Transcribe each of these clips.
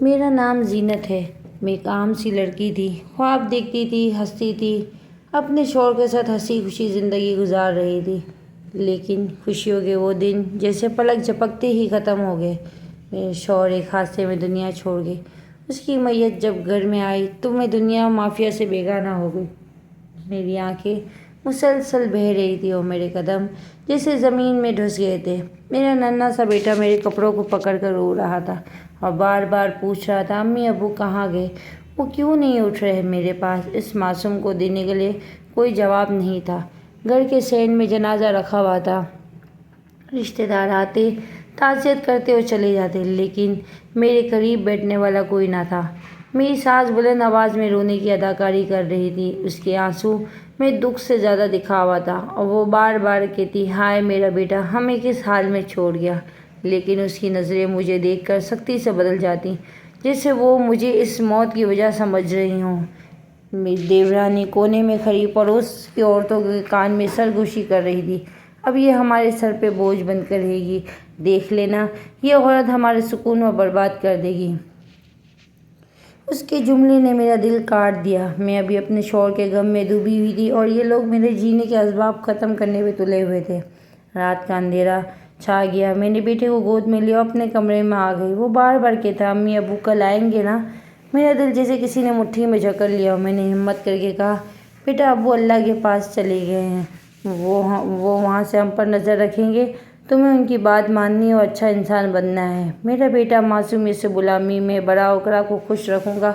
میرا نام زینت ہے۔ میں ایک عام سی لڑکی تھی، خواب دیکھتی تھی، ہنستی تھی، اپنے شوہر کے ساتھ ہنسی خوشی زندگی گزار رہی تھی۔ لیکن خوشیوں کے وہ دن جیسے پلک جھپکتے ہی ختم ہو گئے۔ میرے شوہر ایک حادثے میں دنیا چھوڑ گئے۔ اس کی میت جب گھر میں آئی تو میں دنیا مافیا سے بیگانہ ہو گئی۔ میری آنکھیں مسلسل بہہ رہی تھی اور میرے قدم جیسے زمین میں دھس گئے تھے۔ میرا ننھا سا بیٹا میرے کپڑوں کو پکڑ کر رو رہا تھا اور بار بار پوچھ رہا تھا، امی ابو کہاں گئے؟ وہ کیوں نہیں اٹھ رہے؟ میرے پاس اس معصوم کو دینے کے لیے کوئی جواب نہیں تھا۔ گھر کے صحن میں جنازہ رکھا ہوا تھا۔ رشتہ دار آتے، تعزیت کرتے اور چلے جاتے، لیکن میرے قریب بیٹھنے والا کوئی نہ تھا۔ میری ساس بلند آواز میں رونے کی اداکاری کر رہی تھی۔ اس کے آنسو میں دکھ سے زیادہ دکھاوا تھا اور وہ بار بار کہتی، ہائے میرا بیٹا ہمیں کس حال میں چھوڑ گیا۔ لیکن اس کی نظریں مجھے دیکھ کر سختی سے بدل جاتی، جیسے وہ مجھے اس موت کی وجہ سمجھ رہی ہوں۔ میری دیورانی کونے میں کھڑی پڑوس کی عورتوں کے کان میں سرگوشی کر رہی تھی، اب یہ ہمارے سر پہ بوجھ بن کر رہے گی، دیکھ لینا یہ عورت ہمارے سکون کو برباد کر دے گی۔ اس کے جملے نے میرا دل کاٹ دیا۔ میں ابھی اپنے شوہر کے غم میں ڈوبی ہوئی تھی اور یہ لوگ میرے جینے کے اسباب ختم کرنے پہ تلے ہوئے تھے۔ رات کا اندھیرا چھا گیا۔ میں نے بیٹے کو گود میں لیا اور اپنے کمرے میں آ گئی۔ وہ بار بار کہتا، امی ابو کل آئیں گے نا؟ میرا دل جیسے کسی نے مٹھی میں جکڑ لیا اور میں نے ہمت کر کے کہا، بیٹا ابو اللہ کے پاس چلے گئے ہیں، وہ وہاں سے ہم پر نظر رکھیں گے، تمہیں ان کی بات ماننی اور اچھا انسان بننا ہے۔ میرا بیٹا معصومیت سے بولا، امی میں بڑا ہو کر آپ کو خوش رکھوں گا،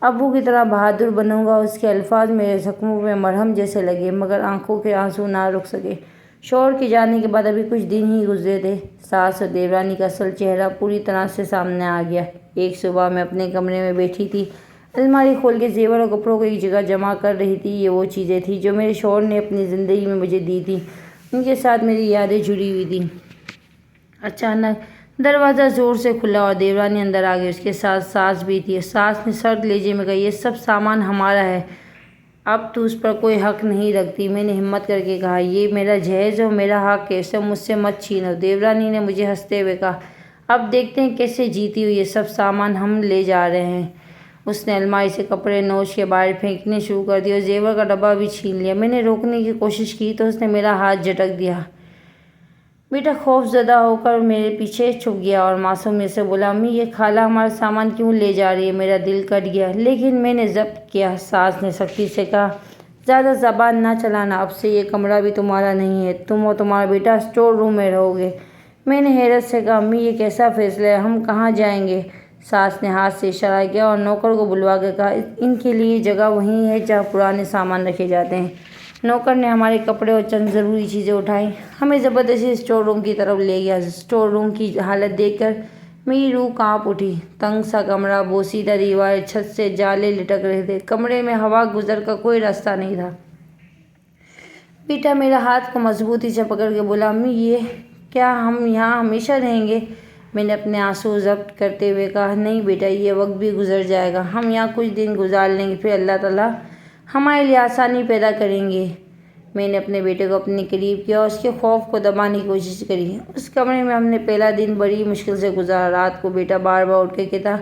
ابو کی طرح بہادر بنوں گا۔ اس کے الفاظ میرے زخموں پہ مرہم جیسے لگے، مگر آنکھوں کے آنسو نہ رک سکے۔ شوہر کے جانے کے بعد ابھی کچھ دن ہی گزرے تھے، ساس اور دیورانی کا اصل چہرہ پوری طرح سے سامنے آ گیا۔ ایک صبح میں اپنے کمرے میں بیٹھی تھی، الماری کھول کے زیور اور کپڑوں کو ایک جگہ جمع کر رہی تھی۔ یہ وہ چیزیں تھیں جو میرے شوہر نے اپنی زندگی میں مجھے دی تھیں، ان کے ساتھ میری یادیں جڑی ہوئی تھیں۔ اچانک دروازہ زور سے کھلا اور دیورانی اندر آ گئی، اس کے ساتھ ساس بھی تھی۔ ساس نے سرد لہجے میں کہا، یہ سب سامان ہمارا ہے، اب تو اس پر کوئی حق نہیں رکھتی۔ میں نے ہمت کر کے کہا، یہ میرا جہیز اور میرا حق ہے، اسے مجھ سے مت چھینو۔ دیورانی نے مجھے ہنستے ہوئے کہا، اب دیکھتے ہیں کیسے جیتی ہو، یہ سب سامان ہم لے جا رہے ہیں۔ اس نے الماری سے کپڑے نوچ کے باہر پھینکنے شروع کر دیے اور زیور کا ڈبہ بھی چھین لیا۔ میں نے روکنے کی کوشش کی تو اس نے میرا ہاتھ جھٹک دیا۔ بیٹا خوف زدہ ہو کر میرے پیچھے چھپ گیا اور معصومیت سے بولا، امی یہ خالہ ہمارا سامان کیوں لے جا رہی ہے؟ میرا دل کٹ گیا، لیکن میں نے ضبط کیا۔ ساس نے سختی سے کہا، زیادہ زبان نہ چلانا، اب سے یہ کمرہ بھی تمہارا نہیں ہے، تم اور تمہارا بیٹا اسٹور روم میں رہو گے۔ میں نے حیرت سے کہا، امی یہ کیسا فیصلہ ہے، ہم کہاں جائیں گے؟ ساس نے ہاتھ سے اشارہ کیا اور نوکر کو بلوا کے کہا، ان کے لیے جگہ وہیں ہے جہاں پرانے سامان رکھے جاتے ہیں۔ نوکر نے ہمارے کپڑے اور چند ضروری چیزیں اٹھائیں، ہمیں زبردستی اسٹور روم کی طرف لے گیا۔ اسٹور روم کی حالت دیکھ کر میری روح کانپ اٹھی۔ تنگ سا کمرہ، بوسیدہ دیواریں، چھت سے جالے لٹک رہے تھے، کمرے میں ہوا گزر کا کوئی راستہ نہیں تھا۔ بیٹا میرا ہاتھ کو مضبوطی سے پکڑ کے بولا، امی یہ کیا ہم یہاں ہمیشہ رہیں گے؟ میں نے اپنے آنسو ضبط کرتے ہوئے کہا، نہیں بیٹا یہ وقت بھی گزر جائے گا، ہم یہاں کچھ دن گزار لیں گے، پھر اللہ تعالیٰ ہمارے لیے آسانی پیدا کریں گے۔ میں نے اپنے بیٹے کو اپنے قریب کیا اور اس کے خوف کو دبانے کی کوشش کری۔ اس کمرے میں ہم نے پہلا دن بڑی مشکل سے گزارا۔ رات کو بیٹا بار بار اٹھ کے کہتا،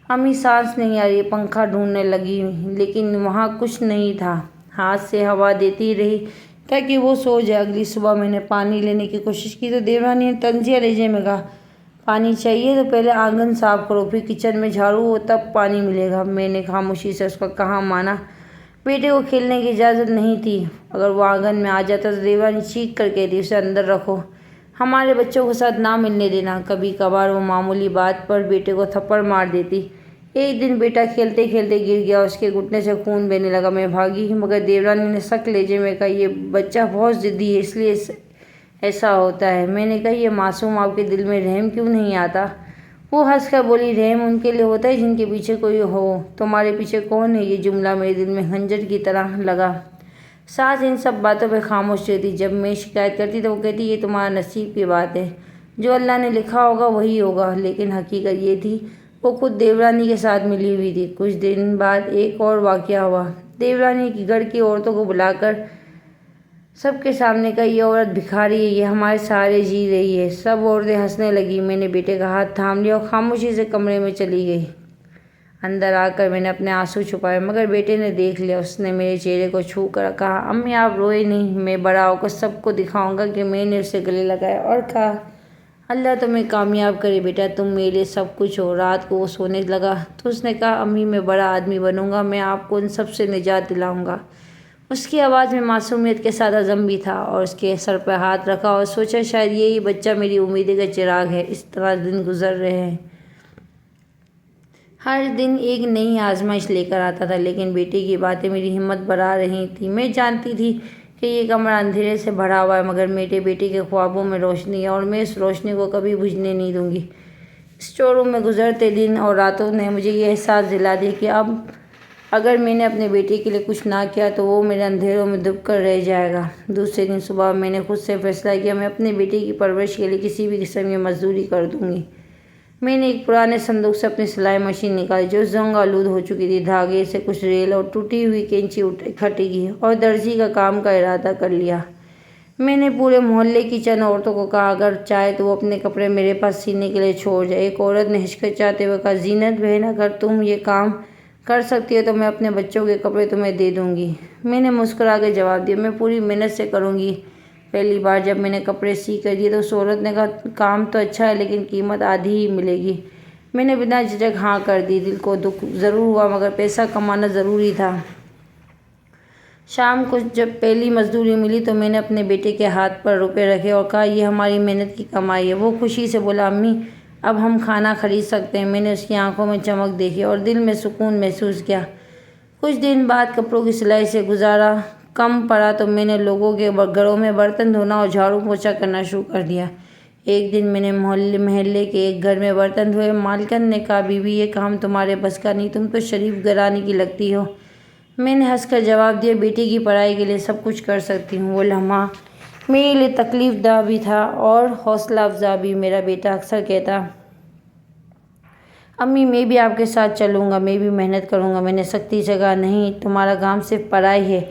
امی سانس نہیں آ رہی، پنکھا ڈھونڈنے لگی، لیکن وہاں کچھ نہیں تھا۔ ہاتھ سے ہوا دیتی رہی تاکہ وہ سو جائے۔ اگلی صبح میں نے پانی لینے کی کوشش کی تو دیورانی نے طنزیہ لہجے میں کہا، پانی چاہیے تو پہلے آنگن صاف کرو، پھر کچن میں جھاڑو ہو تب پانی ملے گا۔ میں نے خاموشی سے اس کا کہا مانا۔ بیٹے کو کھیلنے کی اجازت نہیں تھی، اگر وہ آنگن میں آ جاتا تو دیورانی چیخ کر کہتی، اسے اندر رکھو، ہمارے بچوں کے ساتھ نہ ملنے دینا۔ کبھی کبھار وہ معمولی بات پر بیٹے کو تھپڑ مار دیتی۔ ایک دن بیٹا کھیلتے کھیلتے گر گیا اور اس کے گھٹنے سے خون بہنے لگا۔ میں بھاگی، مگر دیورانی نے سخت لہجے میں کہا، یہ بچہ بہت ضدی ہے، اس لیے ایسا ہوتا ہے۔ میں نے کہا، یہ معصوم آپ کے دل میں رحم کیوں نہیں آتا؟ وہ ہنس کر بولی، رحم ان کے لیے ہوتا ہے جن کے پیچھے کوئی ہو، تمہارے پیچھے کون ہے؟ یہ جملہ میرے دل میں خنجر کی طرح لگا۔ ساس ان سب باتوں پہ خاموش رہتی۔ جب میں شکایت کرتی تو وہ کہتی، یہ تمہارا نصیب کی بات ہے، جو اللہ نے لکھا ہوگا وہی ہوگا۔ لیکن حقیقت یہ تھی، وہ خود دیورانی کے ساتھ ملی ہوئی تھی۔ کچھ دن بعد ایک اور واقعہ ہوا۔ دیورانی کی گھر کی عورتوں کو بلا کر سب کے سامنے کہا، یہ عورت بھکاری ہے، یہ ہمارے سہارے جی رہی ہے۔ سب عورتیں ہنسنے لگیں۔ میں نے بیٹے کا ہاتھ تھام لیا اور خاموشی سے کمرے میں چلی گئی۔ اندر آ کر میں نے اپنے آنسو چھپائے، مگر بیٹے نے دیکھ لیا۔ اس نے میرے چہرے کو چھو کر کہا، امی آپ روئے نہیں، میں بڑا ہو کر سب کو دکھاؤں گا کہ میں نے اسے گلے لگایا، اور کہا اللہ تمہیں کامیاب کرے بیٹا، تم میرے لیے سب کچھ ہو۔ رات کو وہ سونے لگا تو اس نے کہا، امی میں بڑا آدمی بنوں گا، میں آپ کو ان سب سے نجات دلاؤں گا۔ اس کی آواز میں معصومیت کے ساتھ عزم بھی تھا، اور اس کے سر پہ ہاتھ رکھا اور سوچا شاید یہی بچہ میری امیدیں کا چراغ ہے۔ اس طرح دن گزر رہے ہیں۔ ہر دن ایک نئی آزمائش لے کر آتا تھا، لیکن بیٹے کی باتیں میری ہمت بڑھا رہی تھیں۔ میں جانتی تھی کہ یہ کمرہ اندھیرے سے بھرا ہوا ہے، مگر میرے بیٹے کے خوابوں میں روشنی ہے، اور میں اس روشنی کو کبھی بجھنے نہیں دوں گی۔ اس اسٹور روم میں گزرتے دن اور راتوں نے مجھے یہ احساس دلا دیا کہ اب اگر میں نے اپنے بیٹے کے لیے کچھ نہ کیا تو وہ میرے اندھیروں میں دب کر رہ جائے گا۔ دوسرے دن صبح میں نے خود سے فیصلہ کیا، میں اپنے بیٹے کی پرورش کے لیے کسی بھی قسم کی مزدوری کر دوں گی۔ میں نے ایک پرانے صندوق سے اپنی سلائی مشین نکالی جو زنگ آلود ہو چکی تھی، دھاگے سے کچھ ریل اور ٹوٹی ہوئی کینچی اکٹھی کی، اور درزی کا کام کا ارادہ کر لیا۔ میں نے پورے محلے کی چند عورتوں کو کہا اگر چاہے تو وہ اپنے کپڑے میرے پاس سینے کے لیے چھوڑ جائے۔ ایک عورت نے ہچکچاتے ہوئے کہا، زینت بہن اگر تم یہ کام کر سکتی ہو تو میں اپنے بچوں کے کپڑے تمہیں دے دوں گی۔ میں نے مسکرا کے جواب دیا، میں پوری محنت سے کروں گی۔ پہلی بار جب میں نے کپڑے سی کر دیے تو اس عورت نے کہا، کام تو اچھا ہے لیکن قیمت آدھی ہی ملے گی۔ میں نے بنا جھجک ہاں کر دی۔ دل کو دکھ ضرور ہوا مگر پیسہ کمانا ضروری تھا۔ شام کو جب پہلی مزدوری ملی تو میں نے اپنے بیٹے کے ہاتھ پر روپے رکھے اور کہا، یہ ہماری محنت کی کمائی ہے۔ وہ خوشی سے بولا، امی اب ہم کھانا خرید سکتے ہیں۔ میں نے اس کی آنکھوں میں چمک دیکھی اور دل میں سکون محسوس کیا۔ کچھ دن بعد کپڑوں کی سلائی سے گزارا کم پڑا تو میں نے لوگوں کے گھروں میں برتن دھونا اور جھاڑو پوچھا کرنا شروع کر دیا۔ ایک دن میں نے محلے کے ایک گھر میں برتن دھوئے۔ مالکن نے کہا، بی بی یہ کام تمہارے بس کا نہیں، تم تو شریف گھرانے کی لگتی ہو۔ میں نے ہنس کر جواب دیا، بیٹے کی پڑھائی کے لیے سب کچھ کر سکتی ہوں۔ وہ لمحہ میرے لیے تکلیف دہ بھی تھا اور حوصلہ افزا بھی۔ میرا بیٹا اکثر کہتا، امی میں بھی آپ کے ساتھ چلوں گا، میں بھی محنت کروں گا۔ میں نے سختی سے کہا، نہیں، تمہارا کام صرف پڑھائی ہے،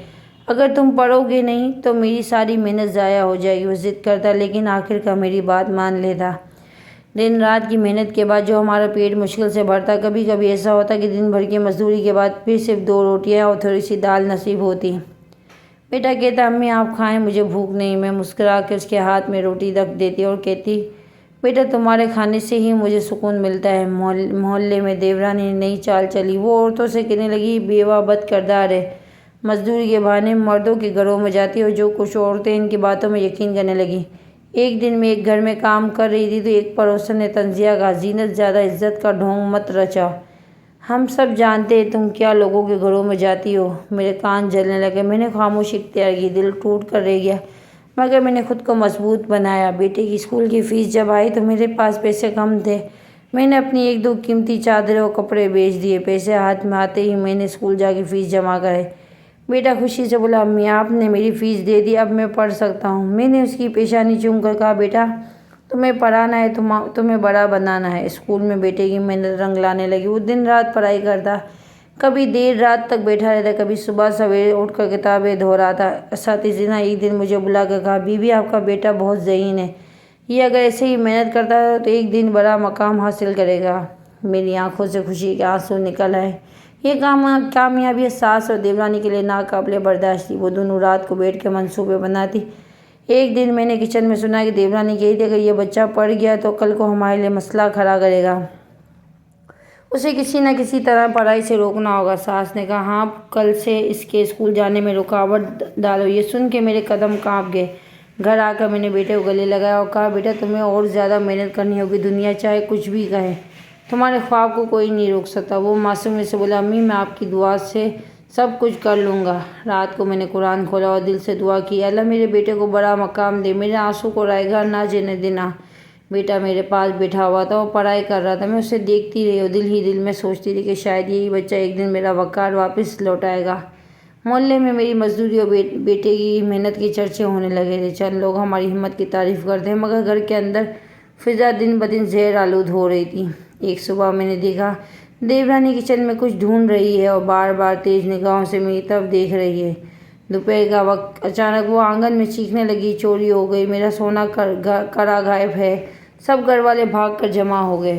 اگر تم پڑھو گے نہیں تو میری ساری محنت ضائع ہو جائے گی۔ وہ ضد کرتا لیکن آخر کار میری بات مان لیتا۔ دن رات کی محنت کے بعد جو ہمارا پیٹ مشکل سے بھرتا، کبھی کبھی ایسا ہوتا کہ دن بھر کی مزدوری کے بعد پھر صرف 2 روٹیاں اور تھوڑی سی دال نصیب ہوتی۔ بیٹا کہتا، امی آپ کھائیں، مجھے بھوک نہیں۔ میں مسکرا کے اس کے ہاتھ میں روٹی رکھ دیتی اور کہتی، بیٹا تمہارے کھانے سے ہی مجھے سکون ملتا ہے۔ محلے میں دیورانی نے نئی چال چلی۔ وہ عورتوں سے کہنے لگی، بیوہ بد کردار ہے، مزدوری کے بہانے مردوں کے گھروں میں جاتی ہے، اور جو کچھ عورتیں ان کی باتوں میں یقین کرنے لگیں۔ ایک دن میں ایک گھر میں کام کر رہی تھی تو ایک پڑوسن نے طنزیہ کہا، زینت زیادہ عزت کا ڈھونگ مت رچا، ہم سب جانتے ہیں تم کیا لوگوں کے گھروں میں جاتی ہو۔ میرے کان جلنے لگے۔ میں نے خاموشی اختیار کی، دل ٹوٹ کر رہ گیا مگر میں نے خود کو مضبوط بنایا۔ بیٹے کی اسکول کی فیس جب آئی تو میرے پاس پیسے کم تھے۔ میں نے اپنی 1-2 قیمتی چادریں اور کپڑے بیچ دیے۔ پیسے ہاتھ میں آتے ہی میں نے اسکول جا کے فیس جمع کرائی۔ بیٹا خوشی سے بولا، امی آپ نے میری فیس دے دی، اب میں پڑھ سکتا ہوں۔ میں نے اس کی پیشانی چوم کر کہا، بیٹا تمہیں پڑھانا ہے، تمہیں بڑا بنانا ہے۔ اسکول میں بیٹے کی محنت رنگ لانے لگی۔ وہ دن رات پڑھائی کرتا، کبھی دیر رات تک بیٹھا رہتا، کبھی صبح سویرے اٹھ کر کتابیں دہراتا۔ اساتذہ نے ایک دن مجھے بلا کر کہا، بی بی آپ کا بیٹا بہت ذہین ہے، یہ اگر ایسے ہی محنت کرتا ہے تو ایک دن بڑا مقام حاصل کرے گا۔ میری آنکھوں سے خوشی کے آنسو نکل آئے۔ یہ کامیابی ساس اور دیورانی کے لیے ناقابل برداشت تھی۔ وہ دونوں رات کو بیٹھ کے منصوبے بناتی۔ ایک دن میں نے کچن میں سنا کہ دیورانی کہی تھی، اگر یہ بچہ پڑھ گیا تو کل کو ہمارے لیے مسئلہ کھڑا کرے گا، اسے کسی نہ کسی طرح پڑھائی سے روکنا ہوگا۔ ساس نے کہا، ہاں کل سے اس کے اسکول جانے میں رکاوٹ ڈالو۔ یہ سن کے میرے قدم کانپ گئے۔ گھر آ کر میں نے بیٹے کو گلے لگایا اور کہا، بیٹا تمہیں اور زیادہ محنت کرنی ہوگی، دنیا چاہے کچھ بھی کہے، تمہارے خواب کو کوئی نہیں روک سکتا۔ وہ معصومیت سے بولا، امی میں آپ کی دعا سے سب کچھ کر لوں گا۔ رات کو میں نے قرآن کھولا اور دل سے دعا کی، اللہ میرے بیٹے کو بڑا مقام دے، میرے آنسو کو رائگاں نہ جانے دینا۔ بیٹا میرے پاس بیٹھا ہوا تھا، وہ پڑھائی کر رہا تھا۔ میں اسے دیکھتی رہی اور دل ہی دل میں سوچتی رہی کہ شاید یہی بچہ ایک دن میرا وقار واپس لوٹائے گا۔ محلے میں میری مزدوری اور بیٹے کی محنت کے چرچے ہونے لگے تھے۔ چند لوگ ہماری ہمت کی تعریف کرتے ہیں مگر گھر کے اندر فضا دن بدن زہر آلود ہو رہی تھی۔ ایک صبح میں نے دیکھا دیورانی کچن میں کچھ ڈھونڈ رہی ہے اور بار بار تیز نگاہوں سے میری طرف دیکھ رہی ہے۔ دوپہر کا وقت اچانک وہ آنگن میں چیخنے لگی، چوری ہو گئی، میرا سونا کرا غائب ہے۔ سب گھر والے بھاگ کر جمع ہو گئے۔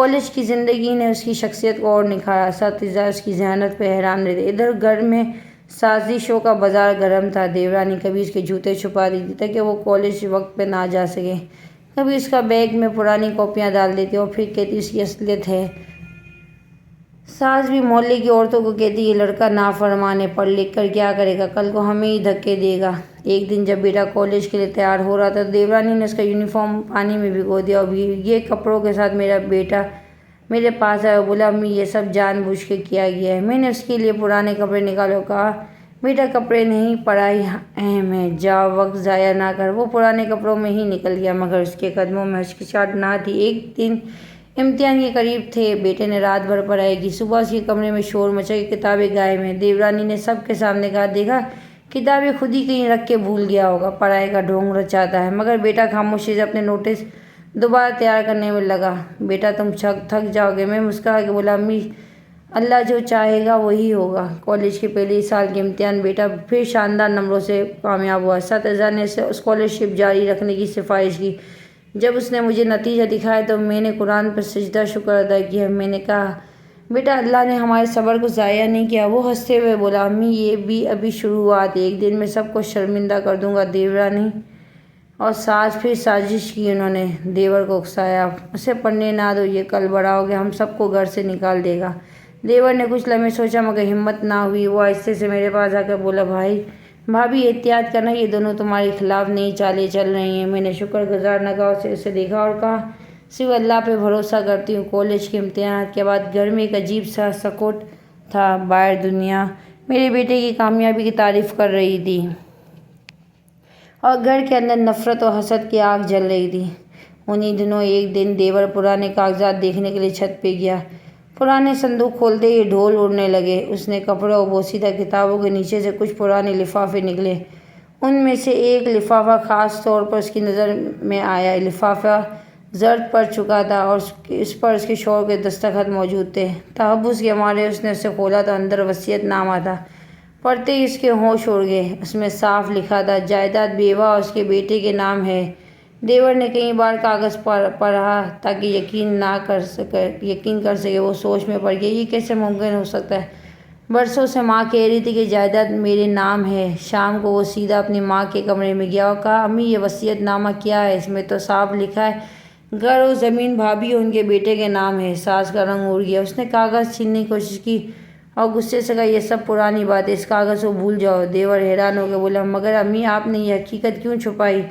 کالج کی زندگی نے اس کی شخصیت کو اور نکھارا۔ اساتذہ اس کی ذہانت پہ حیران رہتے۔ ادھر گھر میں سازشوں کا بازار گرم تھا۔ دیورانی کبھی اس کے جوتے چھپا دیتی تاکہ وہ کالج وقت پہ نہ جا سکے، کبھی اس کا بیگ میں پرانی کاپیاں ڈال دیتی اور پھر کہتی اس کی اصلیت ہے۔ ساس بھی محلے کی عورتوں کو کہتی یہ لڑکا نافرمان ہے، پڑھ لکھ کر کیا کرے گا، کل کو ہمیں ہی دھکے دے گا۔ ایک دن جب بیٹا کالج کے لیے تیار ہو رہا تھا تو دیورانی نے اس کا یونیفارم پانی میں بھگو دیا اور بھیگے کپڑوں کے ساتھ میرا بیٹا میرے پاس آیا اور بولا امی یہ سب جان بوجھ کے کیا گیا ہے۔ میں نے اس کے لیے پرانے کپڑے نکالے اور کہا بیٹا کپڑے نہیں، پڑھائی اہم ہے، جا وقت ضائع نہ کر۔ وہ پرانے کپڑوں میں ہی نکل گیا مگر اس کے قدموں میں ہچکچاہٹ نہ تھی۔ ایک دن امتحان کے قریب تھے، بیٹے نے رات بھر پڑھائی کی۔ صبح اس کے کمرے میں شور مچا کہ کتابیں غائب ہیں۔ دیورانی نے سب کے سامنے کہا دیکھا کتابیں خود ہی کہیں رکھ کے بھول گیا ہوگا، پڑھائی کا ڈھونگ رچاتا ہے۔ مگر بیٹا خاموشی سے اپنے نوٹس دوبارہ تیار کرنے میں لگا۔ بیٹا تم تھک جاؤ گے۔ میں مسکرا کے بولا امی اللہ جو چاہے گا وہی ہوگا۔ کالج کے پہلے سال کے امتحان بیٹا پھر شاندار نمبروں سے کامیاب ہوا۔ اساتذہ نے اسکالرشپ جاری رکھنے کی سفارش کی۔ جب اس نے مجھے نتیجہ دکھایا تو میں نے قرآن پر سجدہ شکر ادا کیا۔ میں نے کہا بیٹا اللہ نے ہمارے صبر کو ضائع نہیں کیا۔ وہ ہنستے ہوئے بولا امی یہ بھی ابھی شروعات ہے، ایک دن میں سب کو شرمندہ کر دوں گا۔ دیورانی اور ساس پھر سازش کی، انہوں نے دیور کو اکسایا اسے پڑھنے نہ دو، یہ کل بڑا ہو گیا ہم سب کو گھر سے نکال دے گا۔ دیور نے کچھ لمحے سوچا مگر ہمت نہ ہوئی۔ وہ آہستہ سے میرے پاس آ کر بولا بھائی بھابھی احتیاط کرنا، یہ دونوں تمہارے خلاف نئی چالیں چل رہی ہیں۔ میں نے شکر گزار نگاہوں سے اسے دیکھا اور کہا صرف اللہ پہ بھروسہ کرتی ہوں۔ کالج کے امتحانات کے بعد گھر میں ایک عجیب سا سکوت تھا۔ باہر دنیا میرے بیٹے کی کامیابی کی تعریف کر رہی تھی اور گھر کے اندر نفرت اور حسد کی آگ جل رہی تھی۔ انہی دنوں ایک دن دیور پرانے کاغذات دیکھنے کے لیے چھت پہ گیا۔ پرانے صندوق کھولتے ہی ڈھول اڑنے لگے۔ اس نے کپڑوں اور بوسیدہ کتابوں کے نیچے سے کچھ پرانے لفافے نکلے۔ ان میں سے ایک لفافہ خاص طور پر اس کی نظر میں آیا۔ لفافہ زرد پڑ چکا تھا اور اس پر اس کے شوہر کے دستخط موجود تھے۔ تحفظ کے مارے اس نے اسے کھولا تو اندر وصیت نامہ تھا۔ پڑھتے ہی اس کے ہوش اڑ گئے۔ اس میں صاف لکھا تھا جائیداد بیوہ اور اس کے بیٹے کے نام ہے۔ دیور نے کئی بار کاغذ پڑھا تاکہ یقین کر سکے۔ وہ سوچ میں پڑ گیا یہ کیسے ممکن ہو سکتا ہے۔ برسوں سے ماں کہہ رہی تھی کہ جائیداد میرے نام ہے۔ شام کو وہ سیدھا اپنی ماں کے کمرے میں گیا اور کہا امی یہ وصیت نامہ کیا ہے؟ اس میں تو صاف لکھا ہے گھر اور زمین بھابھی اور ان کے بیٹے کے نام ہے۔ ساس کا رنگ اڑ گیا۔ اس نے کاغذ چھیننے کی کوشش کی اور غصے سے کہا یہ سب پرانی بات ہے، اس کاغذ کو بھول جاؤ۔ دیور حیران ہو کے بولا مگر امی آپ نے یہ حقیقت کیوں چھپائی؟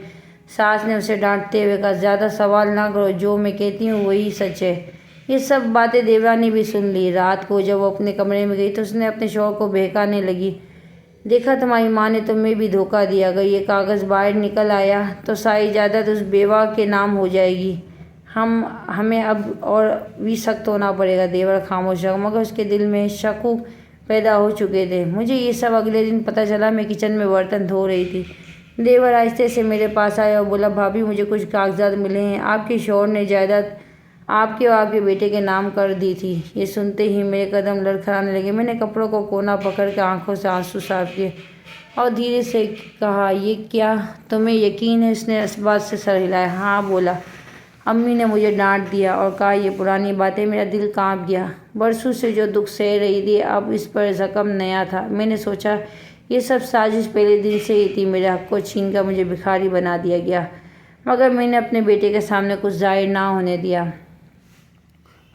ساس نے اسے ڈانٹتے ہوئے کہا زیادہ سوال نہ کرو، جو میں کہتی ہوں وہی سچ ہے۔ یہ سب باتیں دیورانی بھی سن لی۔ رات کو جب وہ اپنے کمرے میں گئی تو اس نے اپنے شوہر کو بہکانے لگی، دیکھا تمہاری ماں نے تمہیں بھی دھوکہ دیا، اگر یہ کاغذ باہر نکل آیا تو ساری جائیداد اس بیوہ کے نام ہو جائے گی، ہمیں اب اور بھی سخت ہونا پڑے گا۔ دیور خاموش رہا مگر اس کے دل میں شکوک پیدا ہو چکے تھے۔ مجھے یہ سب اگلے دن پتہ چلا، میں کچن میں برتن دھو رہی تھی۔ دیور آہستہ سے میرے پاس آیا اور بولا بھابھی مجھے کچھ کاغذات ملے ہیں، آپ کے شوہر نے جائیداد آپ کے اور آپ کے بیٹے کے نام کر دی تھی۔ یہ سنتے ہی میرے قدم لڑکھڑانے لگے۔ میں نے کپڑوں کو کونا پکڑ کے آنکھوں سے آنسو صاف کیے اور دھیرے سے کہا یہ کیا تمہیں یقین ہے؟ اس نے اس بات سے سر ہلایا۔ ہاں بولا امی نے مجھے ڈانٹ دیا اور کہا یہ پرانی باتیں۔ میرا دل کانپ گیا۔ برسوں سے جو دکھ سہ رہی تھی اب اس پر زخم نیا تھا۔ میں نے سوچا یہ سب سازش پہلے دن سے ہی تھی، میرے حق کو چھین کر مجھے بھکاری بنا دیا گیا، مگر میں نے اپنے بیٹے کے سامنے کچھ ظاہر نہ ہونے دیا۔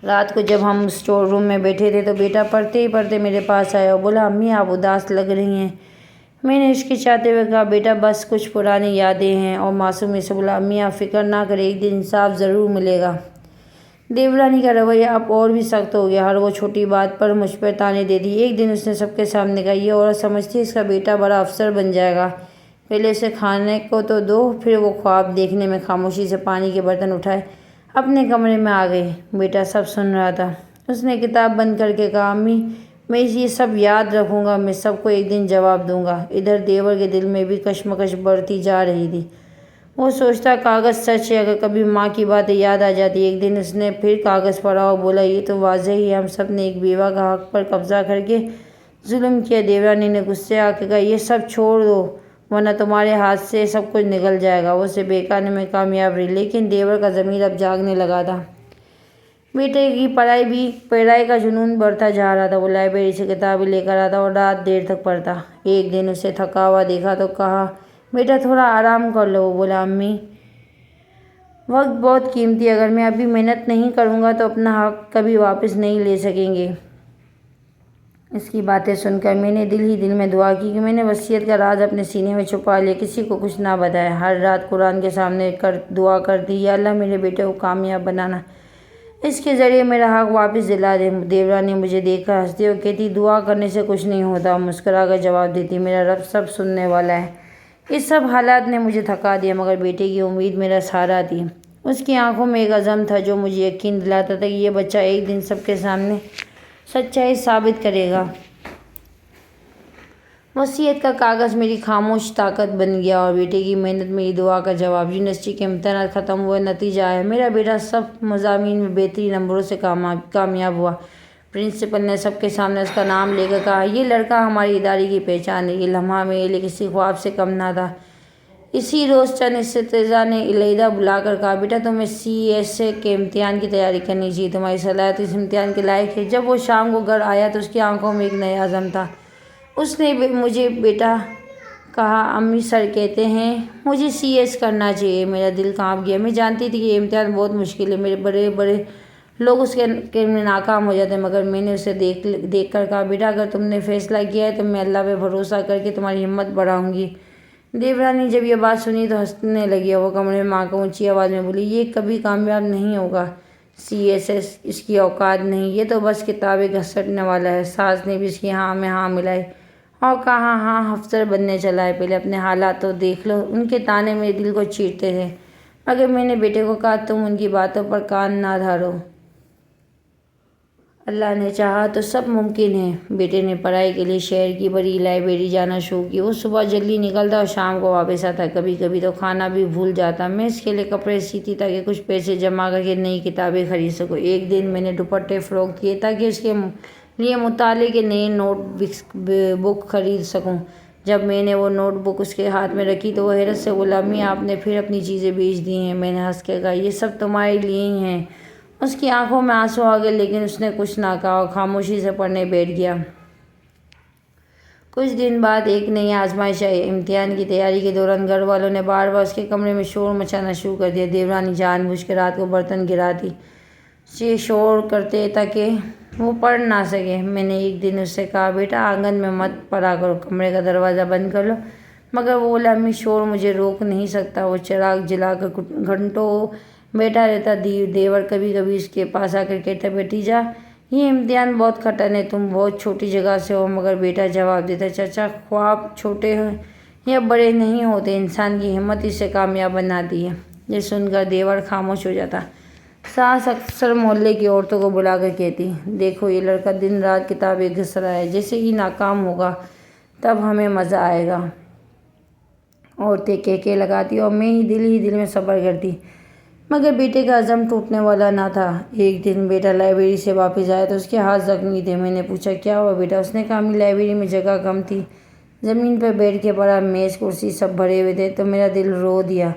رات کو جب ہم اسٹور روم میں بیٹھے تھے تو بیٹا پڑھتے ہی پڑھتے میرے پاس آیا اور بولا امی آپ اداس لگ رہی ہیں۔ میں نے ہچکچاتے ہوئے کہا بیٹا بس کچھ پرانی یادیں ہیں، اور معصومی سے بولا امی آپ فکر نہ کریں، ایک دن انصاف ضرور ملے گا۔ دیورانی کا رویہ اب اور بھی سخت ہو گیا، ہر وہ چھوٹی بات پر مجھ پر طعنے دیتی۔ ایک دن اس نے سب کے سامنے کہا یہ عورت سمجھتی ہے اس کا بیٹا بڑا افسر بن جائے گا، پہلے اسے کھانے کو تو دو۔ پھر وہ خواب دیکھنے میں خاموشی سے پانی کے برتن اٹھائے اپنے کمرے میں آ گئی۔ بیٹا سب سن رہا تھا۔ اس نے کتاب بند کر کے کہا امی میں یہ سب یاد رکھوں گا، میں سب کو ایک دن جواب دوں گا۔ ادھر دیور کے دل میں بھی کشمکش بڑھتی جا رہی تھی۔ وہ سوچتا کاغذ سچ ہے، اگر کبھی ماں کی باتیں یاد آ جاتی۔ ایک دن اس نے پھر کاغذ پڑھا اور بولا یہ تو واضح ہی ہے، ہم سب نے ایک بیوہ کا حق پر قبضہ کر کے ظلم کیا۔ دیورانی نے غصے آ کے کہا یہ سب چھوڑ دو ورنہ تمہارے ہاتھ سے سب کچھ نکل جائے گا۔ وہ اسے بہکانے میں کامیاب رہی لیکن دیور کا ضمیر اب جاگنے لگا تھا۔ بیٹے کی پڑھائی کا جنون بڑھتا جا رہا تھا۔ وہ لائبریری سے کتابیں لے کر آتا اور رات دیر تک پڑھتا۔ ایک دن اسے تھکا ہوا دیکھا تو کہا، بیٹا تھوڑا آرام کر لو۔ وہ بولا، امی وقت بہت قیمتی ہے، اگر میں ابھی محنت نہیں کروں گا تو اپنا حق کبھی واپس نہیں لے سکیں گے۔ اس کی باتیں سن کر میں نے دل ہی دل میں دعا کی کہ میں نے وصیت کا راز اپنے سینے میں چھپا لیا، کسی کو کچھ نہ بتایا۔ ہر رات قرآن کے سامنے دعا کرتی، یا اللہ میرے بیٹے کو کامیاب بنانا، اس کے ذریعے میرا حق واپس دلا دے۔ دیورانی مجھے دیکھ کر ہنستی اور کہتی، دعا کرنے سے کچھ نہیں ہوتا۔ مسکرا کر جواب دیتی، میرا رب سب سننے والا ہے۔ اس سب حالات نے مجھے تھکا دیا، مگر بیٹے کی امید میرا سہارا تھی۔ اس کی آنکھوں میں ایک عزم تھا جو مجھے یقین دلاتا تھا کہ یہ بچہ ایک دن سب کے سامنے سچائی ثابت کرے گا۔ وصیت کا کاغذ میری خاموش طاقت بن گیا اور بیٹے کی محنت میری دعا کا جواب۔ یونیورسٹی کے امتحانات ختم ہوئے، نتیجہ آیا۔ میرا بیٹا سب مضامین میں بہترین نمبروں سے کامیاب ہوا۔ پرنسپل نے سب کے سامنے اس کا نام لے کر کہا، یہ لڑکا ہماری ادارے کی پہچان ہے۔ یہ لمحہ میرے لیے کسی خواب سے کم نہ تھا۔ اسی روز چند اساتذہ نے علیحدہ بلا کر کہا، بیٹا تمہیں CSA کے امتحان کی تیاری کرنی چاہیے، تمہاری صلاحیت اس امتحان کے لائق ہے۔ جب وہ شام کو گھر آیا تو اس کی آنکھوں میں ایک نیا عزم تھا۔ اس نے مجھے بیٹا کہا، امی سر کہتے ہیں مجھے CS کرنا چاہیے۔ میرا دل کانپ گیا۔ میں جانتی تھی کہ یہ امتحان بہت مشکل ہے، میرے بڑے بڑے لوگ اس کے میں ناکام ہو جاتے ہیں، مگر میں نے اسے دیکھ کر کہا، بیٹا اگر تم نے فیصلہ کیا ہے تو میں اللہ پہ بھروسہ کر کے تمہاری ہمت بڑھاؤں گی۔ دیورانی جب یہ بات سنی تو ہنسنے لگی اور وہ کمرے میں آ کر اونچی آواز میں بولی، یہ کبھی کامیاب نہیں ہوگا، CSS اس کی اوقات نہیں، یہ تو بس کتابیں گھسیٹنے والا ہے۔ ساس نے بھی اس کی ہاں میں ہاں ملائی اور کہا، ہاں افسر بننے چلا ہے، پہلے اپنے حالات تو دیکھ لو۔ ان کے طعنے میرے دل کو چیرتے تھے، مگر میں نے بیٹے کو کہا، تم ان کی باتوں پر کان نہ دھارو، اللہ نے چاہا تو سب ممکن ہے۔ بیٹے نے پڑھائی کے لیے شہر کی بڑی لائبریری جانا شروع کی۔ وہ صبح جلدی نکلتا اور شام کو واپس آتا، کبھی کبھی تو کھانا بھی بھول جاتا۔ میں اس کے لیے کپڑے سیتی تاکہ کچھ پیسے جمع کر کے نئی کتابیں خرید سکوں۔ ایک دن میں نے دوپٹے فروخت کیے تاکہ اس کے لیے مطالعے کے نئے نوٹ بک خرید سکوں۔ جب میں نے وہ نوٹ بک اس کے ہاتھ میں رکھی تو وہ حیرت سے بولا، امی آپ نے پھر اپنی چیزیں بیچ دی ہیں۔ میں نے ہنس کے کہا، یہ سب تمہارے لیے ہی ہیں۔ اس کی آنکھوں میں آنسو آ گئے، لیکن اس نے کچھ نہ کہا اور خاموشی سے پڑھنے بیٹھ گیا۔ کچھ دن بعد ایک نئی آزمائش آئی۔ امتحان کی تیاری کے دوران گھر والوں نے بار بار اس کے کمرے میں شور مچانا شروع کر دیا۔ دیورانی جان بوجھ کے رات کو برتن گراتی، یہ شور کرتے تاکہ وہ پڑھ نہ سکے۔ میں نے ایک دن اس سے کہا، بیٹا آنگن میں مت پڑھا کرو، کمرے کا دروازہ بند کر لو، مگر وہ بولا، امی شور مجھے روک نہیں سکتا۔ وہ چراغ جلا کر گھنٹوں بیٹھا رہتا۔ دیور کبھی کبھی اس کے پاس آ کر کہتا، بھتیجا یہ امتحان بہت کٹھن ہے، تم بہت چھوٹی جگہ سے ہو۔ مگر بیٹا جواب دیتا، چچا خواب چھوٹے یا بڑے نہیں ہوتے، انسان کی ہمت اسے کامیاب بناتی ہے۔ یہ سن کر دیور خاموش ہو جاتا۔ ساس اکثر محلے کی عورتوں کو بلا کر کہتی، دیکھو یہ لڑکا دن رات کتابیں گھس رہا ہے، جیسے ہی ناکام ہوگا تب ہمیں مزہ آئے گا۔ عورتیں کہکے لگاتی اور میں ہی دل میں صبر کرتی، مگر بیٹے کا عزم ٹوٹنے والا نہ تھا۔ ایک دن بیٹا لائبریری سے واپس آیا تو اس کے ہاتھ زخمی تھے۔ میں نے پوچھا، کیا ہوا بیٹا؟ اس نے کہا، امی لائبریری میں جگہ کم تھی، زمین پر بیٹھ کے پڑھا، میز کرسی سب بھرے ہوئے تھے تو میرا دل رو دیا،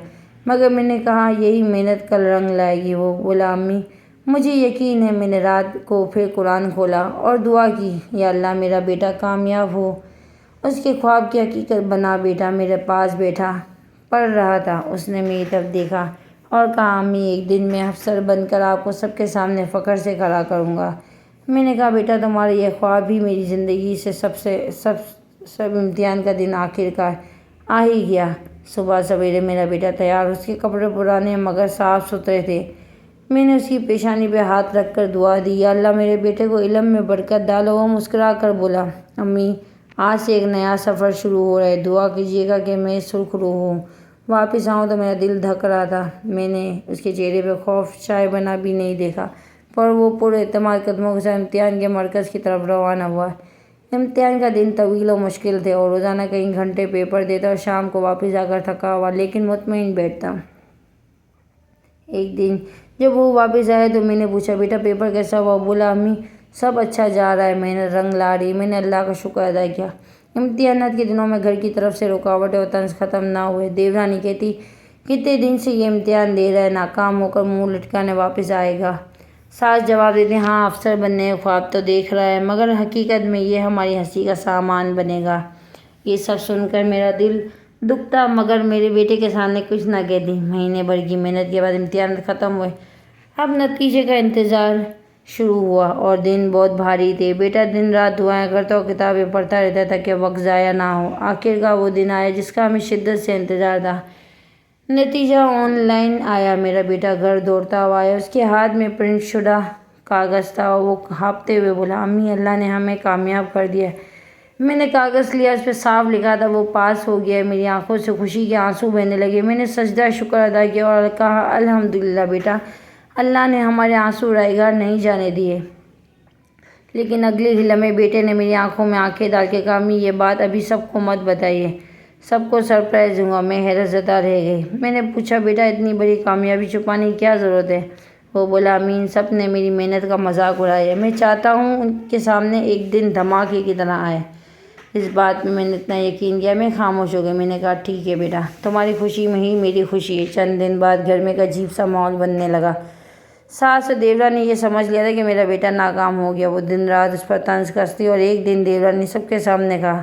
مگر میں نے کہا، یہی محنت کل رنگ لائے گی۔ وہ بولا، امی مجھے یقین ہے۔ میں نے رات کو پھر قرآن کھولا اور دعا کی، یا اللہ میرا بیٹا کامیاب ہو، اس کے خواب کی حقیقت بنا۔ بیٹا میرے پاس بیٹھا پڑھ رہا تھا، اس نے میری طرف دیکھا اور کہا، امی ایک دن میں افسر بن کر آپ کو سب کے سامنے فخر سے کھڑا کروں گا۔ میں نے کہا، بیٹا تمہارا یہ خواب ہی میری زندگی سے سب امتحان کا دن آخر کار آ ہی گیا۔ صبح سویرے میرا بیٹا تیار، اس کے کپڑے پرانے مگر صاف ستھرے تھے۔ میں نے اس کی پیشانی پہ ہاتھ رکھ کر دعا دی، یا اللہ میرے بیٹے کو علم میں برکت ڈالو۔ وہ مسکرا کر بولا، امی آج سے ایک نیا سفر شروع ہو رہا ہے، دعا کیجیے گا کہ میں سرخرو ہوں، واپس آؤں۔ تو میرا دل دھک رہا تھا۔ میں نے اس کے چہرے پہ خوف شائع بنا بھی نہیں دیکھا، پر وہ پراعتماد قدموں کے ساتھ امتحان کے مرکز کی طرف روانہ ہوا۔ امتحان کا دن طویل و مشکل تھے اور روزانہ کئی گھنٹے پیپر دیتا اور شام کو واپس آ کر تھکا ہوا لیکن مطمئن بیٹھتا۔ ایک دن جب وہ واپس آیا تو میں نے پوچھا، بیٹا پیپر کیسا ہوا؟ بولا، امی سب اچھا جا رہا ہے، محنت رنگ لا رہی ہے۔ میں نے اللہ کا شکر ادا کیا۔ امتحانات کے دنوں میں گھر کی طرف سے رکاوٹیں اور طنز ختم نہ ہوئے۔ دیورانی کہتی، کتنے دن سے یہ امتحان دے رہا ہے، ناکام ہو کر منہ لٹکانے واپس آئے گا۔ ساس جواب دیتے ہیں، ہاں افسر بننے کا خواب تو دیکھ رہا ہے، مگر حقیقت میں یہ ہماری ہنسی کا سامان بنے گا۔ یہ سب سن کر میرا دل دکھتا، مگر میرے بیٹے کے سامنے کچھ نہ کہتی۔ مہینے بھر کی محنت کے بعد امتحانات ختم ہوئے، اب نتیجے کا انتظار شروع ہوا اور دن بہت بھاری تھے۔ بیٹا دن رات دعائیں کرتا اور کتابیں پڑھتا رہتا تھا کہ وقت ضائع نہ ہو۔ آخرکار وہ دن آیا جس کا ہمیں شدت سے انتظار تھا۔ نتیجہ آن لائن آیا۔ میرا بیٹا گھر دوڑتا ہوا آیا، اس کے ہاتھ میں پرنٹ شدہ کاغذ تھا اور وہ ہانپتے ہوئے بولا، امی اللہ نے ہمیں کامیاب کر دیا ہے۔ میں نے کاغذ لیا، اس پہ صاف لکھا تھا وہ پاس ہو گیا ہے۔ میری آنکھوں سے خوشی کے آنسو بہنے لگے۔ میں نے سجدہ شکر ادا کیا اور کہا، الحمدللہ بیٹا، اللہ نے ہمارے آنسو رائیگاں نہیں جانے دیے۔ لیکن اگلے ہی لمحے بیٹے نے میری آنکھوں میں آنکھیں ڈال کے کہا، امی یہ بات ابھی سب کو مت بتائیے، سب کو سرپرائز دوں گا۔ میں حیرت زدہ رہ گئی۔ میں نے پوچھا، بیٹا اتنی بڑی کامیابی چھپانے کی کیا ضرورت ہے؟ وہ بولا، امی ان سب نے میری محنت کا مذاق اڑایا ہے، میں چاہتا ہوں ان کے سامنے ایک دن دھماکے کی طرح آئے۔ اس بات میں نے اتنا یقین کیا میں خاموش ہو گئی۔ میں نے کہا، ٹھیک ہے بیٹا، تمہاری خوشی میں ہی میری خوشی ہے۔ چند دن بعد گھر میں ایک عجیب سا ماحول بننے لگا۔ ساس اور دیورانی نے یہ سمجھ لیا تھا کہ میرا بیٹا ناکام ہو گیا۔ وہ دن رات اس پر طنز کستی اور ایک دن دیورانی نے سب کے سامنے کہا،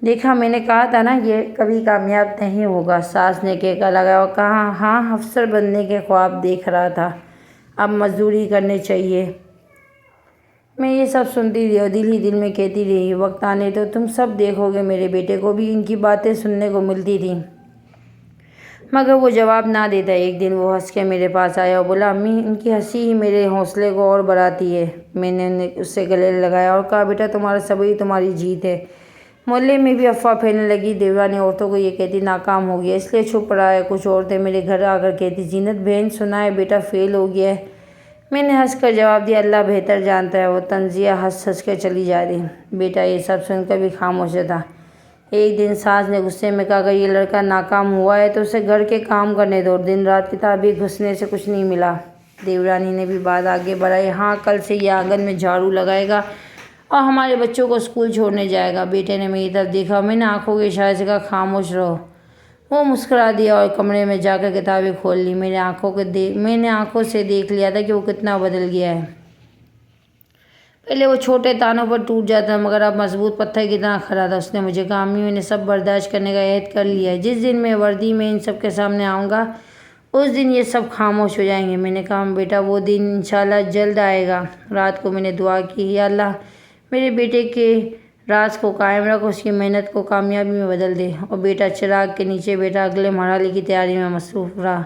دیکھا میں نے کہا تھا نا یہ کبھی کامیاب نہیں ہوگا۔ ساس نے کہکا لگایا اور کہا، ہاں افسر بننے کے خواب دیکھ رہا تھا، اب مزدوری کرنی چاہیے۔ میں یہ سب سنتی رہی اور دل ہی دل میں کہتی رہی، وقت آنے تو تم سب دیکھو گے۔ میرے بیٹے کو بھی ان کی باتیں سننے کو ملتی تھیں، مگر وہ جواب نہ دیتا۔ ایک دن وہ ہنس کے میرے پاس آیا اور بولا، امی ان کی ہنسی ہی میرے حوصلے کو اور بڑھاتی ہے۔ میں نے اس سے گلے لگایا اور کہا، بیٹا تمہارا صبر ہی تمہاری جیت ہے۔ محلے میں بھی افواہ پھیلنے لگی، دیورانی عورتوں کو یہ کہتی ناکام ہو گیا اس لیے چھپ رہا ہے۔ کچھ عورتیں میرے گھر آ کر کہتی، زینت بہن سنا ہے بیٹا فیل ہو گیا ہے۔ میں نے ہنس کر جواب دیا، اللہ بہتر جانتا ہے۔ وہ طنزیہ ہنس ہنس کر چلی جا رہی۔ بیٹا یہ سب سن کر بھی خاموش تھا۔ ایک دن ساس نے غصے میں کہا، اگر یہ لڑکا ناکام ہوا ہے تو اسے گھر کے کام کرنے دو، دن رات کتابیں گھسنے سے کچھ نہیں ملا۔ دیورانی نے بھی بات آگے بڑھائی، ہاں کل سے یہ آنگن میں جھاڑو لگائے گا اور ہمارے بچوں کو اسکول چھوڑنے جائے گا۔ بیٹے نے میری طرف دیکھا اور میں نے آنکھوں کے اشارے سے کہا، خاموش رہو۔ وہ مسکرا دیا اور کمرے میں جا کر کتابیں کھول لی۔ میں نے آنکھوں سے دیکھ لیا تھا کہ وہ کتنا بدل گیا ہے۔ پہلے وہ چھوٹے تانوں پر ٹوٹ جاتا مگر اب مضبوط پتھر کی طرح کھڑا تھا۔ اس نے مجھے کہا، امی میں نے سب برداشت کرنے کا عہد کر لیا ہے، جس دن میں وردی میں ان سب کے سامنے آؤں گا اس دن یہ سب خاموش ہو جائیں گے۔ میں نے کہا، بیٹا وہ دن انشاءاللہ جلد آئے گا۔ رات کو میں نے دعا کی، یا اللہ میرے بیٹے کے راز کو قائم رکھ، اس کی محنت کو کامیابی میں بدل دے۔ اور بیٹا چراغ کے نیچے بیٹھا اگلے مرحلے کی تیاری میں مصروف رہا۔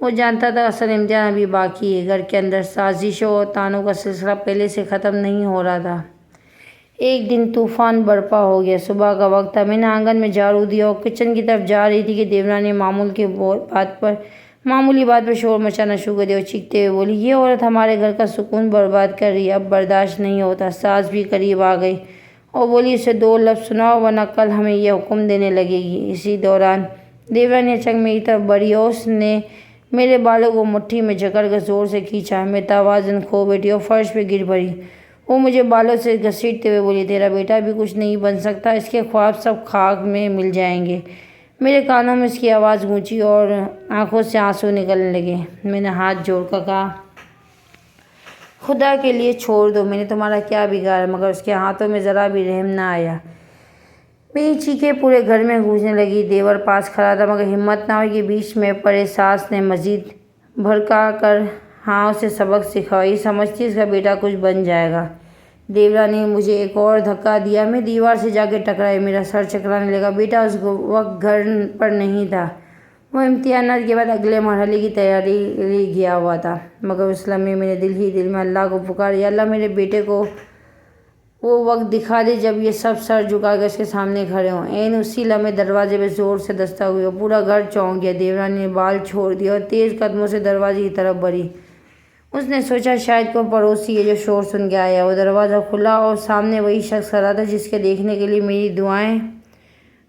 وہ جانتا تھا اصل امتحان ابھی باقی ہے۔ گھر کے اندر سازشوں اور طعنوں کا سلسلہ پہلے سے ختم نہیں ہو رہا تھا۔ ایک دن طوفان برپا ہو گیا۔ صبح کا وقت تھا۔ میں نے آنگن میں جھاڑو دیا اور کچن کی طرف جا رہی تھی کہ دیورانی معمولی بات پر شور مچانا شروع کر دیا اور چیختے ہوئے بولی، یہ عورت ہمارے گھر کا سکون برباد کر رہی ہے، اب برداشت نہیں ہوتا۔ ساس بھی قریب آ گئی اور بولی، اسے 2 لفظ سناؤ ورنہ کل ہمیں یہ حکم دینے لگے گی۔ اسی دوران دیورانی اچانک میری طرف بڑھی اور اس نے میرے بالوں کو مٹھی میں جکڑ کر زور سے کھینچا۔ میں توازن کھو بیٹھی اور فرش پہ گر پڑی۔ وہ مجھے بالوں سے گھسیٹتے ہوئے بولی، تیرا بیٹا بھی کچھ نہیں بن سکتا، اس کے خواب سب خاک میں مل جائیں گے۔ میرے کانوں میں اس کی آواز گونجی اور آنکھوں سے آنسو نکلنے لگے۔ میں نے ہاتھ جوڑ کر کہا، خدا کے لیے چھوڑ دو، میں نے تمہارا کیا بگاڑا؟ مگر اس کے ہاتھوں میں ذرا بھی رحم نہ آیا۔ میری چیخیں پورے گھر میں گونجنے لگی۔ دیور پاس کھڑا تھا مگر ہمت نہ ہوئی کہ بیچ میں پڑے۔ ساس نے مزید بھڑکا کر، ہاں اسے سبق سکھاؤ، یہ سمجھتی اس کا بیٹا کچھ بن جائے گا۔ دیورانی نے مجھے ایک اور دھکا دیا۔ میں دیوار سے جا کے ٹکرائی، میرا سر چکرانے لگا۔ بیٹا اس وقت گھر پر نہیں تھا، وہ امتحانات کے بعد اگلے مرحلے کی تیاری لیے گیا ہوا تھا۔ مگر اس لمحے میں نے دل ہی دل میں اللہ کو پکارا، یا اللہ میرے بیٹے کو وہ وقت دکھا دے جب یہ سب سر جھکا کر اس کے سامنے کھڑے ہوں۔ عین اسی لمحے دروازے پہ زور سے دستک ہوئی اور پورا گھر چونک گیا۔ دیورانی نے بال چھوڑ دیا اور تیز قدموں سے دروازے کی طرف بڑھی۔ اس نے سوچا شاید کوئی پڑوسی ہے جو شور سن کے آیا۔ وہ دروازہ کھلا اور سامنے وہی شخص کھڑا تھا جس کے دیکھنے کے لیے میری دعائیں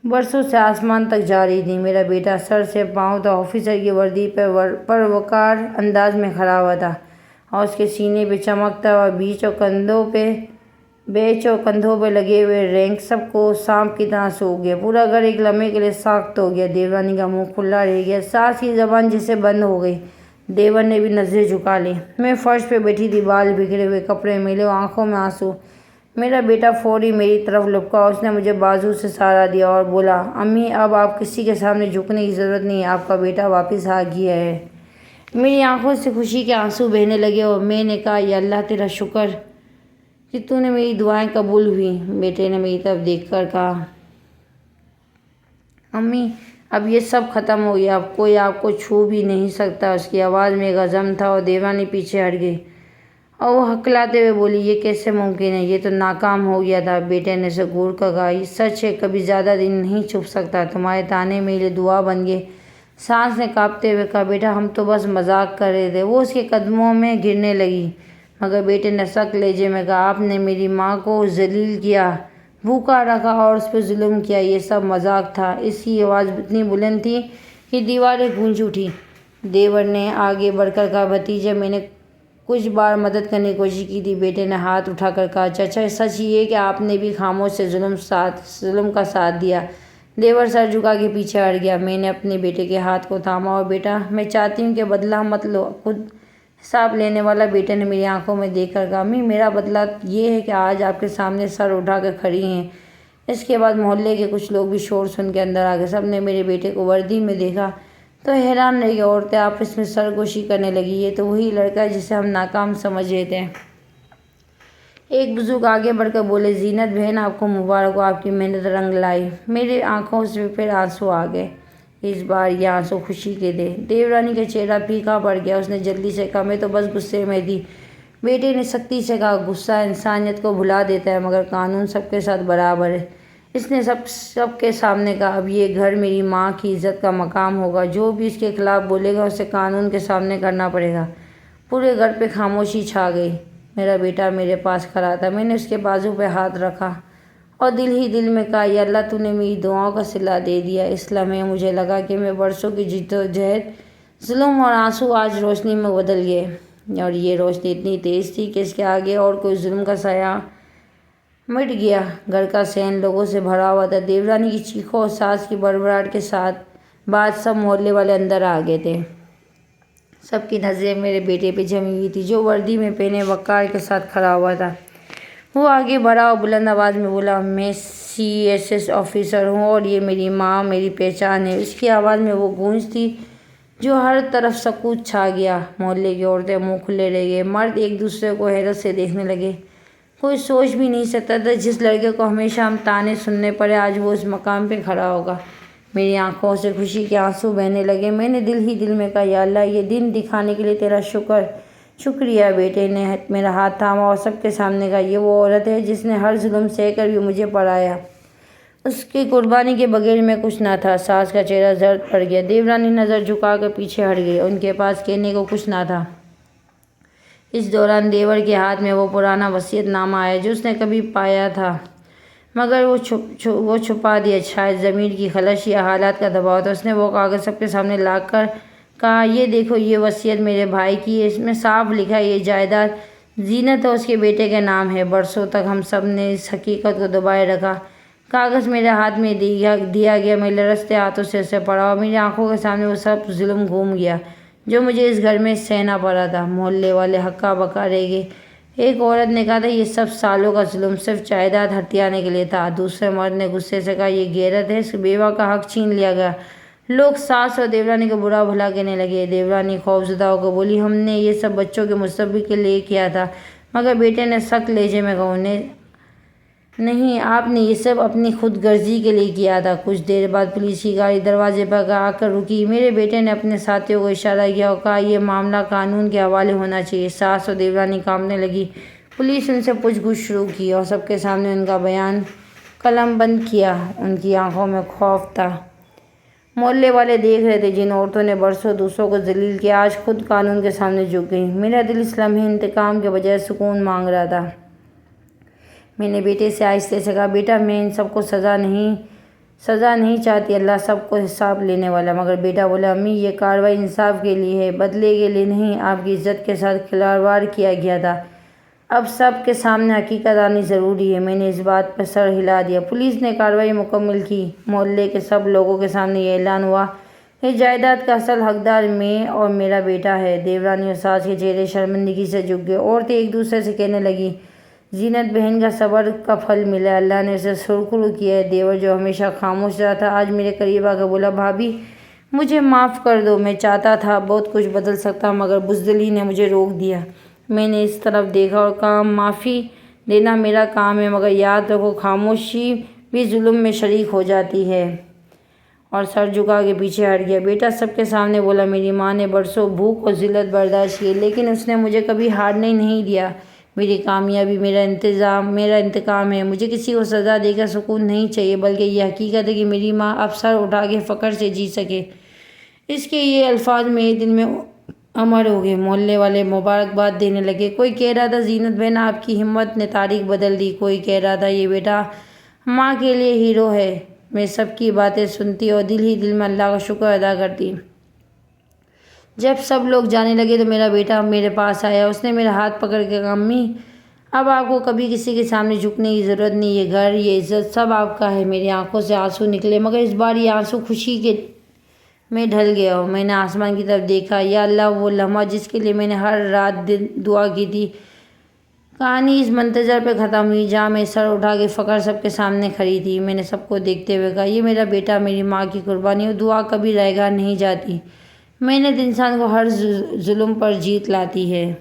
برسوں سے آسمان تک جا رہی تھیں۔ میرا بیٹا سر سے پاؤں تک آفیسر کی وردی پہ پروقار انداز میں کھڑا ہوا تھا اور اس کے سینے پہ چمکتا ہوا بیچ اور کندھوں پہ لگے ہوئے رینک سب کو سانپ کی طرح سونپ گیا۔ پورا گھر ایک لمحے کے لیے ساکت ہو گیا۔ دیورانی کا منہ کھلا رہ گیا، ساس کی زبان جیسے بند ہو گئی۔ دیور نے بھی نظریں جھکا لی۔ میں فرش پہ بیٹھی تھی، بال بکھرے ہوئے، کپڑے میلے، آنکھوں میں آنسو۔ میرا بیٹا فوری میری طرف لپکا، اس نے مجھے بازو سے سہارا دیا اور بولا، امی اب آپ کسی کے سامنے جھکنے کی ضرورت نہیں ہے، آپ کا بیٹا واپس آ گیا ہے۔ میری آنکھوں سے خوشی کے آنسو بہنے لگے اور میں نے کہا، یا اللہ تیرا شکر کہ تو نے میری دعائیں قبول ہوئی۔ بیٹے نے میری طرف دیکھ کر کہا، امی اب یہ سب ختم ہو گیا، اب کوئی آپ کو چھو بھی نہیں سکتا۔ اس کی آواز میں غضب تھا اور دیورانی پیچھے ہٹ گئی اور وہ ہکلاتے ہوئے بولی، یہ کیسے ممکن ہے، یہ تو ناکام ہو گیا تھا۔ بیٹے نے اسے گھور کر کہا، یہ سچ ہے، کبھی زیادہ دن نہیں چھپ سکتا، تمہارے طعنے میرے لیے دعا بن گئے۔ سانس نے کانپتے ہوئے کہا، بیٹا ہم تو بس مذاق کر رہے تھے۔ وہ اس کے قدموں میں گرنے لگی، مگر بیٹے نے سخت لہجے میں کہا، آپ نے میری ماں کو ذلیل کیا، بھوکا رکھا اور اس پہ ظلم کیا، یہ سب مذاق تھا۔ اس کی آواز اتنی بلند تھی کہ دیواریں گونج اٹھی۔ دیور نے آگے بڑھ کر کہا، بھتیجا میں نے کچھ بار مدد کرنے کی کوشش کی تھی۔ بیٹے نے ہاتھ اٹھا کر کہا، چچا سچ یہ ہے کہ آپ نے بھی خاموش سے ظلم کا ساتھ دیا۔ دیور سر جھکا کے پیچھے ہٹ گیا۔ میں نے اپنے بیٹے کے ہاتھ کو تھاما اور بیٹا میں چاہتی ہوں کہ بدلہ مت لو، خود حساب لینے والا۔ بیٹے نے میری آنکھوں میں دیکھ کر کہا، امی میرا بدلہ یہ ہے کہ آج آپ کے سامنے سر اٹھا کر کھڑی ہیں۔ اس کے بعد محلے کے کچھ لوگ بھی شور سن کے اندر آ گئے۔ سب نے میرے بیٹے کو وردی میں دیکھا تو حیران رہ گئے۔ عورتیں آپس میں سرگوشی کرنے لگی، یہ تو وہی لڑکا ہے جسے ہم ناکام سمجھ رہے تھے۔ ایک بزرگ آگے بڑھ کر بولے، زینت بہن آپ کو مبارک ہو، آپ کی محنت رنگ لائی۔ میری آنکھوں سے پھر آنسو آ گئے۔ اس بار یہ آنسو خوشی کے تھے۔ دیورانی کا چہرہ پھیکا پڑ گیا، اس نے جلدی سے کہا، میں تو بس غصے میں تھی۔ بیٹے نے سختی سے کہا، غصہ انسانیت کو بھلا دیتا ہے، مگر قانون سب کے ساتھ برابر ہے۔ اس نے سب کے سامنے کہا، اب یہ گھر میری ماں کی عزت کا مقام ہوگا، جو بھی اس کے خلاف بولے گا اسے قانون کے سامنے کرنا پڑے گا۔ پورے گھر پہ خاموشی چھا گئی۔ میرا بیٹا میرے پاس کھڑا تھا، میں نے اس کے بازو پہ ہاتھ رکھا اور دل ہی دل میں کہا، یا اللہ تو نے میری دعاؤں کا صلہ دے دیا۔ اس لمحے مجھے لگا کہ میں برسوں کی جدوجہد، ظلم اور آنسو آج روشنی میں بدل گئے، اور یہ روشنی اتنی تیز تھی کہ اس کے آگے اور کوئی ظلم کا سایہ مٹ گیا۔ گھر کا صحن لوگوں سے بھرا ہوا تھا۔ دیورانی کی چیخوں اور ساس کی بڑبڑاہٹ کے بعد سب محلے والے اندر آ گئے تھے۔ سب کی نظریں میرے بیٹے پہ جمی ہوئی تھی، جو وردی میں پہنے وقار کے ساتھ کھڑا ہوا تھا۔ وہ آگے بڑھا اور بلند آواز میں بولا، میں CSS آفیسر ہوں اور یہ میری ماں میری پہچان ہے۔ اس کی آواز میں وہ گونج تھی جو ہر طرف سکوت چھا گیا۔ محلے کی عورتیں منہ کھلے رہ گئے، مرد ایک دوسرے کو حیرت سے دیکھنے لگے۔ کوئی سوچ بھی نہیں سکتا تھا جس لڑکے کو ہمیشہ ہم طعنے سننے پڑے، آج وہ اس مقام پہ کھڑا ہوگا۔ میری آنکھوں سے خوشی کے آنسو بہنے لگے۔ میں نے دل ہی دل میں کہا، یا اللہ یہ دن دکھانے کے لیے تیرا شکریہ۔ بیٹے نے میرا ہاتھ تھاما اور سب کے سامنے کہا، یہ وہ عورت ہے جس نے ہر ظلم سہ کر بھی مجھے پڑھایا، اس کی قربانی کے بغیر میں کچھ نہ تھا۔ ساس کا چہرہ زرد پڑ گیا، دیورانی نظر جھکا کر پیچھے ہٹ گئی، ان کے پاس کہنے کو کچھ نہ تھا۔ اس دوران دیور کے ہاتھ میں وہ پرانا وصیت نامہ آیا جو اس نے کبھی پایا تھا، مگر وہ چھپا دیا۔ شاید ضمیر کی خلش یا حالات کا دباؤ تھا۔ اس نے وہ کاغذ سب کے سامنے لا کر کہا، یہ دیکھو، یہ وصیت میرے بھائی کی ہے، اس میں صاف لکھا ہے یہ جائیداد زینت اور اس کے بیٹے کے نام ہے۔ برسوں تک ہم سب نے اس حقیقت کو دبائے رکھا۔ کاغذ میرے ہاتھ میں دیا گیا، میں لرزتے ہاتھوں سے اسے پڑھا اور میری آنکھوں کے سامنے وہ سب ظلم گھوم گیا جو مجھے اس گھر میں سہنا پڑا تھا۔ محلے والے ہکا بکا رہ گئے۔ ایک عورت نے کہا تھا، یہ سب سالوں کا ظلم صرف جائیداد ہتھیانے کے لیے تھا۔ دوسرے مرد نے غصے سے کہا، یہ غیرت ہے، اس بیوہ کا حق چھین لیا گیا۔ لوگ ساس اور دیورانی کو برا بھلا کہنے لگے۔ دیورانی خوفزدہ ہو کر بولی، ہم نے یہ سب بچوں کے مستقبل کے لیے کیا تھا۔ مگر بیٹے نے سخت لہجے میں کہا، نہیں، آپ نے یہ سب اپنی خود غرضی کے لیے کیا تھا۔ کچھ دیر بعد پولیس کی گاڑی دروازے پر آ کر رکی۔ میرے بیٹے نے اپنے ساتھیوں کو اشارہ کیا اور کہا، یہ معاملہ قانون کے حوالے ہونا چاہیے۔ ساس اور دیورانی کانپنے لگی۔ پولیس ان سے پوچھ گچھ شروع کی اور سب کے سامنے ان کا بیان قلم بند کیا۔ ان کی آنکھوں میں خوف تھا۔ محلے والے دیکھ رہے تھے، جن عورتوں نے برسوں دوسروں کو ذلیل کیا، آج خود قانون کے سامنے جھک گئیں۔ میرا دل اس لمحے انتقام کے بجائے سکون مانگ رہا تھا۔ میں نے بیٹے سے آہستہ سے کہا، بیٹا میں ان سب کو سزا نہیں چاہتی، اللہ سب کو حساب لینے والا۔ مگر بیٹا بولا، امی یہ کارروائی انصاف کے لیے ہے، بدلے کے لیے نہیں۔ آپ کی عزت کے ساتھ کھلواڑ کیا گیا تھا، اب سب کے سامنے حقیقت آنی ضروری ہے۔ میں نے اس بات پر سر ہلا دیا۔ پولیس نے کارروائی مکمل کی۔ محلے کے سب لوگوں کے سامنے یہ اعلان ہوا اس جائیداد کا اصل حقدار میں اور میرا بیٹا ہے۔ دیورانی اور ساس کے چہرے شرمندگی سے جھک گئے۔ عورتیں ایک دوسرے سے کہنے لگیں، زینت بہن کا صبر کا پھل ملا، اللہ نے اسے سرخرو کیا ہے۔ دیور جو ہمیشہ خاموش رہا تھا آج میرے قریب آ کر بولا، بھابھی مجھے معاف کر دو، میں چاہتا تھا بہت کچھ بدل سکتا مگر بزدلی نے مجھے روک دیا۔ میں نے اس طرف دیکھا اور کہا، معافی دینا میرا کام ہے مگر یاد رکھو خاموشی بھی ظلم میں شریک ہو جاتی ہے۔ اور سر جھکا کے پیچھے ہٹ گیا۔ بیٹا سب کے سامنے بولا، میری ماں نے برسوں بھوک اور ذلت برداشت کی لیکن اس نے مجھے کبھی ہارنے نہیں دیا۔ میری کامیابی میرا انتقام ہے۔ مجھے کسی کو سزا دے کر سکون نہیں چاہیے بلکہ یہ حقیقت ہے کہ میری ماں اب سر اٹھا کے فخر سے جی سکے۔ اس کے یہ الفاظ میرے دل میں امر ہو گئے۔ محلے والے مبارکباد دینے لگے۔ کوئی کہہ رہا تھا، زینت بہن آپ کی ہمت نے تاریخ بدل دی۔ کوئی کہہ رہا تھا، یہ بیٹا ماں کے لیے ہیرو ہے۔ میں سب کی باتیں سنتی اور دل ہی دل میں اللہ کا شکر ادا کرتی۔ جب سب لوگ جانے لگے تو میرا بیٹا میرے پاس آیا۔ اس نے میرا ہاتھ پکڑ کے کہا، امی اب آپ کو کبھی کسی کے سامنے جھکنے کی ضرورت نہیں، یہ گھر، یہ عزت سب آپ کا ہے۔ میری آنکھوں سے آنسو نکلے مگر اس بار یہ آنسو خوشی کے میں ڈھل گیا اور میں نے آسمان کی طرف دیکھا۔ یا اللہ، وہ لمحہ جس کے لیے میں نے ہر رات دن دعا کی تھی، کہانی اس منظر پہ ختم ہوئی جہاں میں سر اٹھا کے فخر سب کے سامنے کھڑی تھی۔ میں نے سب کو دیکھتے ہوئے کہا، یہ میرا بیٹا میری ماں کی قربانی اور دعا کبھی رائیگاں نہیں جاتی، محنت انسان کو ہر ظلم پر جیت لاتی ہے۔